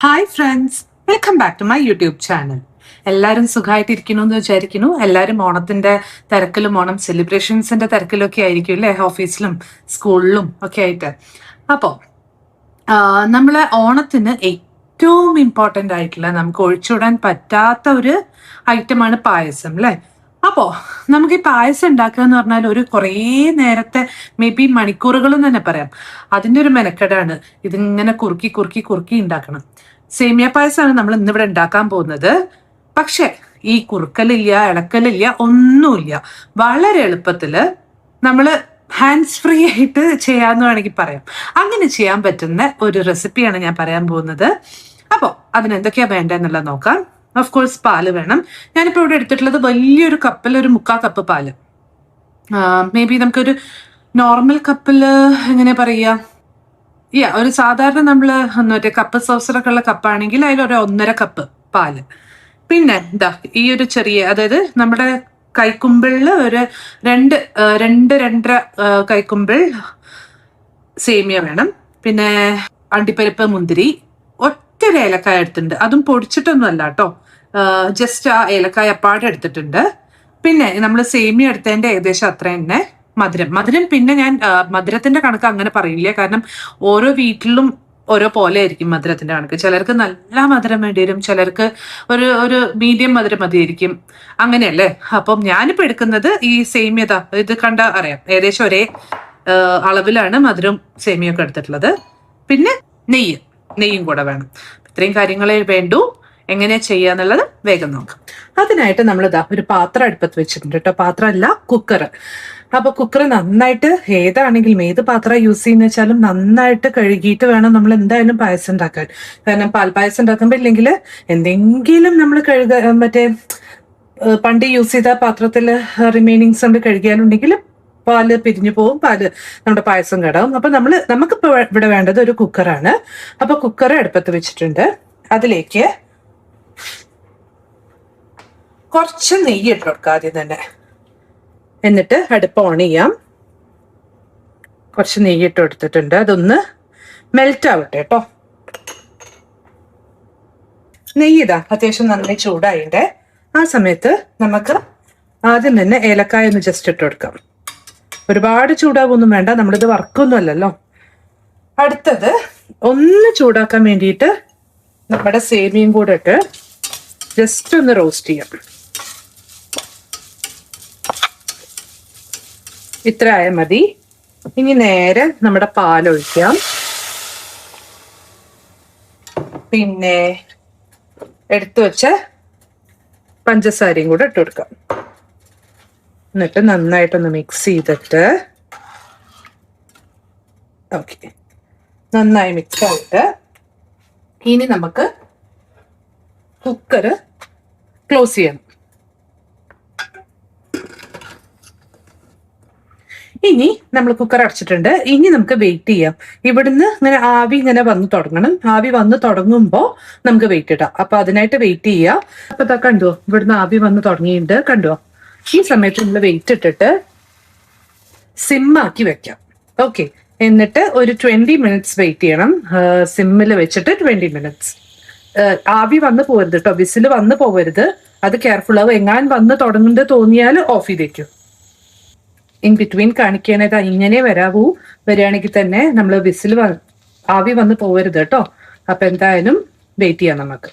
Hi friends, welcome back to my YouTube channel. എല്ലാവരും സുഖമായിട്ടിരിക്കുന്നു എന്ന് വിചാരിക്കുന്നു. എല്ലാവരും ഓണത്തിന്റെ തിരക്കിലും ഓണം സെലിബ്രേഷൻസിന്റെ തിരക്കിലും ഒക്കെ ആയിരിക്കും അല്ലേ, ഓഫീസിലും സ്കൂളിലും ഒക്കെ ആയിട്ട്. അപ്പോൾ നമ്മളെ ഓണത്തിന് ഏറ്റവും ഇമ്പോർട്ടൻ്റ് ആയിട്ടുള്ള നമുക്ക് ഒഴിച്ചുവിടാൻ പറ്റാത്ത ഒരു ഐറ്റമാണ് പായസം അല്ലേ. അപ്പോൾ നമുക്ക് ഈ പായസം ഉണ്ടാക്കുക എന്ന് പറഞ്ഞാൽ ഒരു കുറേ നേരത്തെ മേ ബി മണിക്കൂറുകളും തന്നെ പറയാം. അതിൻ്റെ ഒരു മെനക്കെടാണ്. ഇതിങ്ങനെ കുറുക്കി കുറുക്കി കുറുക്കി ഉണ്ടാക്കണം. സേമിയ പായസമാണ് നമ്മൾ ഇന്നിവിടെ ഉണ്ടാക്കാൻ പോകുന്നത്. പക്ഷെ ഈ കുറുക്കലില്ല, ഇളക്കലില്ല, ഒന്നുമില്ല. വളരെ എളുപ്പത്തില് നമ്മൾ ഹാൻഡ്സ് ഫ്രീ ആയിട്ട് ചെയ്യാന്ന് വേണമെങ്കിൽ പറയാം. അങ്ങനെ ചെയ്യാൻ പറ്റുന്ന ഒരു റെസിപ്പിയാണ് ഞാൻ പറയാൻ പോകുന്നത്. അപ്പോൾ അതിനെന്തൊക്കെയാ വേണ്ടതെന്നുള്ളത് നോക്കാം. ഓഫ് കോഴ്സ് പാല് വേണം. ഞാനിപ്പോൾ ഇവിടെ എടുത്തിട്ടുള്ളത് വലിയൊരു കപ്പിൽ ഒരു 3/4 കപ്പ് പാല്. മേ ബി നമുക്കൊരു നോർമൽ കപ്പിൽ എങ്ങനെ പറയുക, ഒരു സാധാരണ നമ്മൾ മറ്റേ കപ്പ് സോസറൊക്കെ ഉള്ള കപ്പാണെങ്കിൽ അതിലൊരു 1.5 കപ്പ് പാല്. പിന്നെ ഇതാ ഈ ഒരു ചെറിയ, അതായത് നമ്മുടെ കൈക്കുമ്പിളിൽ ഒരു 2-2.5 കൈക്കുമ്പിൾ സേമിയ വേണം. പിന്നെ അണ്ടിപ്പരിപ്പ്, മുന്തിരി, ഒറ്റൊരു ഏലക്കായ എടുത്തിട്ടുണ്ട്. അതും പൊടിച്ചിട്ടൊന്നും അല്ല കേട്ടോ, ജസ്റ്റ് ആ ഏലക്കായ അപ്പാടെ എടുത്തിട്ടുണ്ട്. പിന്നെ നമ്മൾ സേമിയ എടുത്തതിൻ്റെ ഏകദേശം അത്ര തന്നെ മധുരം. പിന്നെ ഞാൻ മധുരത്തിന്റെ കണക്ക് അങ്ങനെ പറയില്ല, കാരണം ഓരോ വീട്ടിലും ഓരോ പോലെ ആയിരിക്കും മധുരത്തിന്റെ കണക്ക്. ചിലർക്ക് നല്ല മധുരം വേണ്ടി വരും, ചിലർക്ക് ഒരു മീഡിയം മധുരം മതിയായിരിക്കും, അങ്ങനെയല്ലേ. അപ്പം ഞാനിപ്പോൾ എടുക്കുന്നത് ഈ സേമിയത, ഇത് കണ്ട അറിയാം, ഏകദേശം ഒരേ അളവിലാണ് മധുരവും സേമിയൊക്കെ എടുത്തിട്ടുള്ളത്. പിന്നെ നെയ്യും കൂടെ വേണം. ഇത്രയും കാര്യങ്ങളെ വേണ്ടൂ. എങ്ങനെ ചെയ്യാന്നുള്ളത് വേഗം നോക്കാം. അതിനായിട്ട് നമ്മളിതാ ഒരു പാത്രം അടുപ്പത്ത് വെച്ചിട്ടുണ്ട് കേട്ടോ. പാത്രമല്ല, കുക്കർ. അപ്പൊ കുക്കർ നന്നായിട്ട്, ഏതാണെങ്കിലും ഏത് പാത്രം യൂസ് ചെയ്യുന്ന വെച്ചാലും നന്നായിട്ട് കഴുകിയിട്ട് വേണം നമ്മൾ എന്തായാലും പായസം ഉണ്ടാക്കാൻ. കാരണം പാൽപ്പായസം ഉണ്ടാക്കുമ്പോൾ ഇല്ലെങ്കിൽ എന്തെങ്കിലും നമ്മൾ മറ്റേ പണ്ട് യൂസ് ചെയ്ത പാത്രത്തിൽ റിമൈനിങ്സ് കൊണ്ട് കഴുകിയാലുണ്ടെങ്കിൽ പാല് പിരിഞ്ഞു പോവും, പാല് നമ്മുടെ പായസം കേടാവും. അപ്പൊ നമുക്കിപ്പോൾ ഇവിടെ വേണ്ടത് ഒരു കുക്കറാണ്. അപ്പൊ കുക്കർ അടുപ്പത്ത് വെച്ചിട്ടുണ്ട്. അതിലേക്ക് കുറച്ച് നെയ്യ് ഇട്ട് കൊടുക്കുക ആദ്യം തന്നെ. എന്നിട്ട് അടുപ്പ് ഓൺ ചെയ്യാം. കുറച്ച് നെയ്യ് ഇട്ട് കൊടുത്തിട്ടുണ്ട്. അതൊന്ന് മെൽറ്റ് ആവട്ടെ കേട്ടോ. നെയ്യ് ഇതാ അത്യാവശ്യം നന്നായി ചൂടായിണ്ട്. ആ സമയത്ത് നമുക്ക് ആദ്യം തന്നെ ഏലക്കായ ഒന്ന് ജസ്റ്റ് ഇട്ട് കൊടുക്കാം. ഒരുപാട് ചൂടാവൊന്നും വേണ്ട, നമ്മളിത് വറക്കൊന്നും അല്ലല്ലോ. അടുത്തത് ഒന്ന് ചൂടാക്കാൻ വേണ്ടിയിട്ട് നമ്മുടെ സേമിയയും കൂടെ ഇട്ട് ജസ്റ്റ് ഒന്ന് റോസ്റ്റ് ചെയ്യാം. ഇത്ര ആയാൽ മതി. ഇനി നേരെ നമ്മുടെ പാലൊഴിക്കാം. പിന്നെ എടുത്തു വെച്ച പഞ്ചസാരയും കൂടെ ഇട്ട് കൊടുക്കാം. എന്നിട്ട് നന്നായിട്ടൊന്ന് മിക്സ് ചെയ്തിട്ട്, ഓക്കെ, നന്നായി മിക്സ് ആയിട്ട് ഇനി നമുക്ക് കുക്കർ ക്ലോസ് ചെയ്യണം. ഇനി നമ്മൾ കുക്കർ അടച്ചിട്ടുണ്ട്. ഇനി നമുക്ക് വെയിറ്റ് ചെയ്യാം. ഇവിടുന്ന് ഇങ്ങനെ ആവി ഇങ്ങനെ വന്ന് തുടങ്ങണം. ആവി വന്ന് തുടങ്ങുമ്പോൾ നമുക്ക് വെയിറ്റ് ഇടാം. അപ്പൊ അതിനായിട്ട് വെയിറ്റ് ചെയ്യാം. അപ്പൊ ഇതാ കണ്ടുവോ, ഇവിടുന്ന് ആവി വന്ന് തുടങ്ങിയിട്ടുണ്ട്, കണ്ടുവോ. ഈ സമയത്ത് നമ്മൾ വെയിറ്റ് ഇട്ടിട്ട് സിമ്മാക്കി വെക്കാം. ഓക്കെ, എന്നിട്ട് ഒരു 20 മിനിറ്റ്സ് വെയിറ്റ് ചെയ്യണം. സിമ്മിൽ വെച്ചിട്ട് 20 മിനിറ്റ്സ്. ആവി വന്ന് പോകരുത് കേട്ടോ, വിസിൽ വന്ന് പോകരുത്. അത് കെയർഫുൾ ആവും. എങ്ങാൻ വന്ന് തുടങ്ങുന്നത് തോന്നിയാൽ ഓഫ് ചെയ്തേക്കും. ഇൻ ബിറ്റ്വീൻ കാണിക്കാനായിട്ട് ഇങ്ങനെ വരികയാണെങ്കിൽ തന്നെ നമ്മൾ ആവി വന്ന് പോകരുത് കേട്ടോ. അപ്പൊ എന്തായാലും വെയിറ്റ് ചെയ്യാം നമുക്ക്.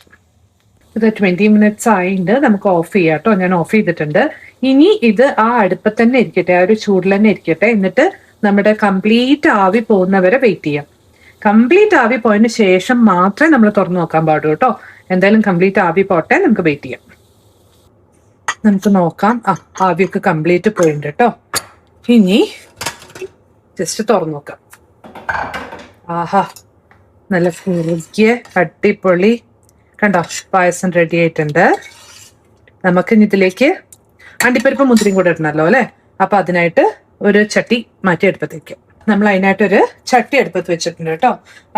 ഇത് 20 മിനിറ്റ്സ് ആയിട്ടുണ്ട്. നമുക്ക് ഓഫ് ചെയ്യാം കേട്ടോ. ഞാൻ ഓഫ് ചെയ്തിട്ടുണ്ട്. ഇനി ഇത് ആ അടുപ്പത്ത് തന്നെ ഇരിക്കട്ടെ, ആ ഒരു ചൂടിൽ തന്നെ ഇരിക്കട്ടെ. എന്നിട്ട് നമ്മുടെ കംപ്ലീറ്റ് ആവി പോകുന്നവരെ വെയിറ്റ് ചെയ്യാം. കംപ്ലീറ്റ് ആവി പോയതിന് ശേഷം മാത്രമേ നമ്മൾ തുറന്നു നോക്കാൻ പാടൂ കേട്ടോ. എന്തായാലും കംപ്ലീറ്റ് ആവി പോട്ടെ, നമുക്ക് വെയിറ്റ് ചെയ്യാം. നമുക്ക് നോക്കാം. ആവിയൊക്കെ കംപ്ലീറ്റ് പോയിട്ടുണ്ട് കേട്ടോ. ഇനി ജസ്റ്റ് തുറന്നു നോക്കാം. ആഹാ, നല്ല കുറുകിയ അടിപൊളി, കണ്ടോ, പായസം റെഡി ആയിട്ടുണ്ട്. നമുക്ക് ഇതിലേക്ക് അണ്ടിപ്പരിപ്പ് മുന്തിരിയും കൂടെ ഇടണല്ലോ അല്ലെ. അപ്പൊ അതിനായിട്ട് ഒരു ചട്ടി മാറ്റി അടുപ്പത്ത് വെക്കാം. നമ്മൾ അതിനായിട്ടൊരു ചട്ടി അടുപ്പത്ത് വെച്ചിട്ടുണ്ട് കേട്ടോ.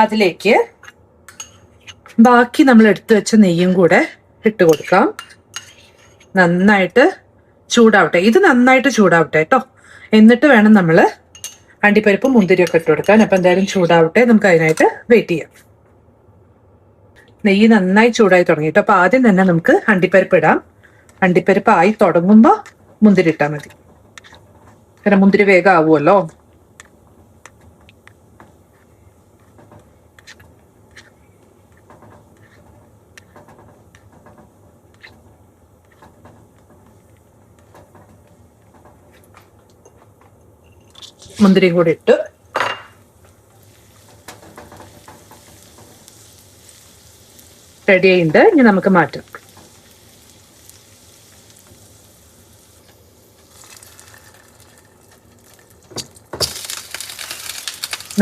അതിലേക്ക് ബാക്കി നമ്മൾ എടുത്തു വെച്ച നെയ്യും കൂടെ ഇട്ട് കൊടുക്കാം. നന്നായിട്ട് ചൂടാവട്ടെ, ഇത് നന്നായിട്ട് ചൂടാവട്ടെ കേട്ടോ. എന്നിട്ട് വേണം നമ്മൾ അണ്ടിപ്പരിപ്പ് മുന്തിരിയൊക്കെ ഇട്ട് കൊടുക്കാൻ. അപ്പൊ എന്തായാലും ചൂടാവട്ടെ, നമുക്ക് അതിനായിട്ട് വെയിറ്റ് ചെയ്യാം. നെയ്യ് നന്നായി ചൂടായി തുടങ്ങിയിട്ട്. അപ്പൊ ആദ്യം തന്നെ നമുക്ക് അണ്ടിപ്പരിപ്പ് ഇടാം. അണ്ടിപ്പരിപ്പ് ആയി തുടങ്ങുമ്പോ മുന്തിരി ഇട്ടാൽ മതി. കാരണം മുന്തിരി വേഗം ആവുമല്ലോ. മുന്തിരിയും കൂടി ഇട്ട് റെഡി ആയിട്ടുണ്ട്. ഇനി നമുക്ക് മാറ്റാം.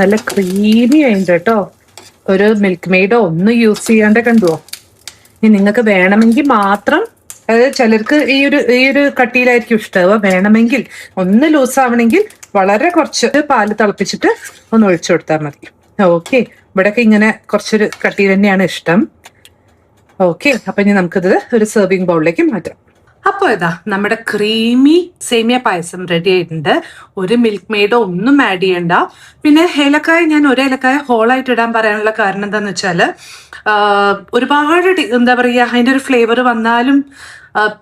നല്ല ക്രീമി ആയിട്ട് കേട്ടോ. ഒരു മിൽക്ക് മെയ്ഡോ ഒന്നും യൂസ് ചെയ്യാണ്ട് കണ്ടുവോ. ഇനി നിങ്ങൾക്ക് വേണമെങ്കിൽ മാത്രം, അതായത് ചിലർക്ക് ഈ ഒരു കട്ടിയിലായിരിക്കും ഇഷ്ടം. വേണമെങ്കിൽ ഒന്ന് ലൂസ് ആവണമെങ്കിൽ വളരെ കുറച്ച് പാല് തിളപ്പിച്ചിട്ട് ഒന്ന് ഒഴിച്ചു കൊടുത്താൽ മതി. ഓക്കെ, ഇവിടെയൊക്കെ ഇങ്ങനെ കുറച്ചൊരു കട്ടി തന്നെയാണ് ഇഷ്ടം. ഓക്കെ, അപ്പൊ ഇനി നമുക്കിത് ഒരു സെർവിങ് ബൗളിലേക്ക് മാറ്റാം. അപ്പോൾ ഇതാ നമ്മുടെ ക്രീമി സേമിയ പായസം റെഡി ആയിട്ടുണ്ട്. ഒരു മിൽക്ക് മെയ്ഡോ ഒന്നും ആഡ് ചെയ്യണ്ട. പിന്നെ ഏലക്കായ, ഞാൻ ഒരു ഏലക്കായ ഹോളായിട്ട് ഇടാൻ പറയാനുള്ള കാരണം എന്താന്ന് വെച്ചാല് ഒരുപാട് എന്താ പറയുക, അതിൻ്റെ ഒരു ഫ്ലേവർ വന്നാലും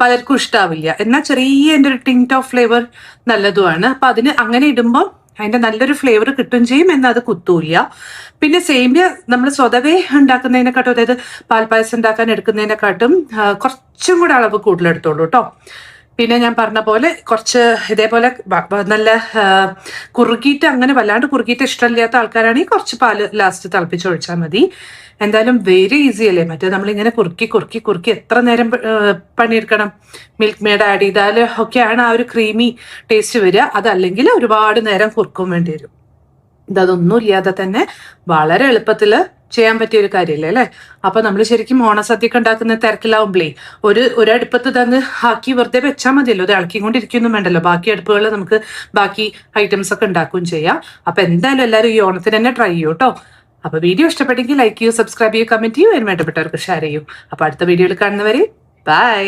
പലർക്കും ഇഷ്ടാവില്ല. എന്നാൽ ചെറിയ എൻ്റെ ഒരു ടിന്റ് ഓഫ് ഫ്ലേവർ നല്ലതുമാണ്. അപ്പൊ അതിന് അങ്ങനെ ഇടുമ്പോൾ അതിന്റെ നല്ലൊരു ഫ്ലേവർ കിട്ടുകയും ചെയ്യും, എന്നാൽ അത് കുത്തൂല്ല. പിന്നെ സേമിയ നമ്മൾ സ്വതവേ ഉണ്ടാക്കുന്നതിനെക്കാട്ടും, അതായത് പാൽപ്പായസം ഉണ്ടാക്കാൻ എടുക്കുന്നതിനെക്കാട്ടും കുറച്ചും കൂടെ അളവ് കൂടുതലെടുത്തോളൂ കേട്ടോ. പിന്നെ ഞാൻ പറഞ്ഞ പോലെ കുറച്ച് ഇതേപോലെ നല്ല കുറുകിയിട്ട്, അങ്ങനെ വല്ലാണ്ട് കുറുകിയിട്ട് ഇഷ്ടമില്ലാത്ത ആൾക്കാരാണെങ്കിൽ കുറച്ച് പാല് ലാസ്റ്റ് തിളപ്പിച്ചൊഴിച്ചാൽ മതി. എന്തായാലും വെരി ഈസി അല്ലേ. മറ്റേ നമ്മളിങ്ങനെ കുറുക്കി കുറുക്കി കുറുക്കി എത്ര നേരം പണിയെടുക്കണം. മിൽക്ക് മെയ്ഡ് ആഡ് ചെയ്താൽ ഒക്കെയാണ് ആ ഒരു ക്രീമി ടേസ്റ്റ് വരിക. അതല്ലെങ്കിൽ ഒരുപാട് നേരം കുറുക്കും വേണ്ടി വരും. ഇതൊന്നും ഇല്ലാതെ തന്നെ വളരെ എളുപ്പത്തിൽ ചെയ്യാൻ പറ്റിയ ഒരു കാര്യമല്ലേ അല്ലേ. അപ്പൊ നമ്മൾ ശരിക്കും ഓണസദ്യക്ക് ഉണ്ടാക്കുന്ന തിരക്കിലാവുമ്പളേ ഒരടുപ്പത്ത് തന്നെ ആക്കി വെറുതെ വെച്ചാൽ മതിയല്ലോ. ഇത് ഇളക്കിക്കൊണ്ടിരിക്കൊന്നും വേണ്ടല്ലോ. ബാക്കി അടുപ്പുകൾ നമുക്ക് ബാക്കി ഐറ്റംസ് ഒക്കെ ഉണ്ടാക്കുകയും ചെയ്യാം. അപ്പൊ എന്തായാലും എല്ലാവരും ഈ ഓണത്തിന് തന്നെ ട്രൈ ചെയ്യൂ കേട്ടോ. അപ്പൊ വീഡിയോ ഇഷ്ടപ്പെട്ടെങ്കിൽ ലൈക്ക് ചെയ്യൂ, സബ്സ്ക്രൈബ് ചെയ്യൂ, കമന്റ് ചെയ്യൂ, വേണ്ടപ്പെട്ടവർക്ക് ഷെയർ ചെയ്യൂ. അപ്പൊ അടുത്ത വീഡിയോയിൽ കാണുന്നവരെ ബൈ.